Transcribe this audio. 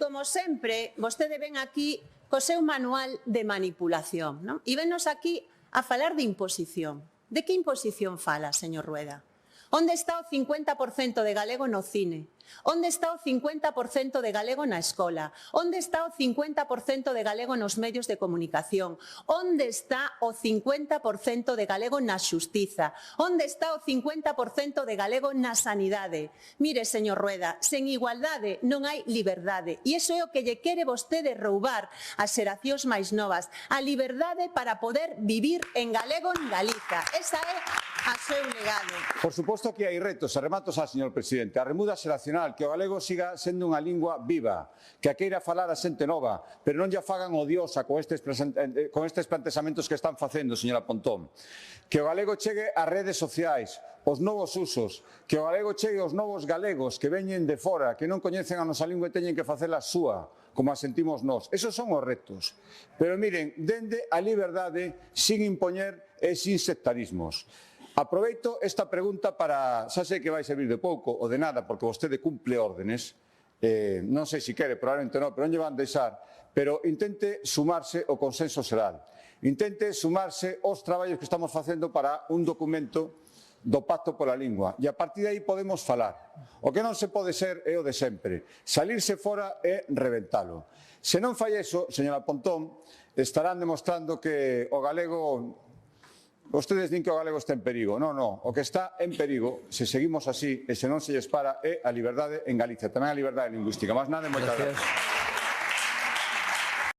como sempre, vostede ven aquí co seu manual de manipulación, non? E vennos aquí a falar de imposición. De que imposición fala, señor Rueda? Onde está o 50% de galego no cine? Onde está o 50% de galego na escola? Onde está o 50% de galego nos medios de comunicación? Onde está o 50% de galego na xustiza? Onde está o 50% de galego na sanidade? Mire, señor Rueda, sen igualdade non hai liberdade. E iso é o que lle quere vostede roubar ás xeracións máis novas. A liberdade para poder vivir en galego en Galiza. Esa é a seu legado. Por suposto que hai retos, e remato xa, señor presidente. A remuda xeracional, que o galego siga sendo unha lingua viva, que a queira falar a xente nova, pero non lla fagan odiosa con estes plantexamentos que están facendo, señora Pontón. Que o galego chegue ás redes sociais, os novos usos, que o galego chegue aos novos galegos que veñen de fora, que non coñecen a nosa lingua e teñen que facela súa, como a sentimos nós. Esos son os retos. Pero miren, dende a liberdade sin impoñer e sin sectarismos. Aproveito esta pregunta para, xa sei que vai servir de pouco ou de nada, porque vostede cumple órdenes, non sei se quere, probablemente non, pero non lle van deixar, pero intente sumarse ao consenso xeral, intente sumarse aos traballos que estamos facendo para un documento do Pacto pola Lingua, e a partir de aí podemos falar. O que non se pode ser é o de sempre, salirse fora e reventalo. Se non fai eso, señora Pontón, estarán demostrando que o galego... Vostedes din que o galego está en perigo. Non, non. O que está en perigo, se seguimos así e se non se lles para, é a liberdade en Galicia. Tamén a liberdade lingüística. Mas nada, moitas gracias.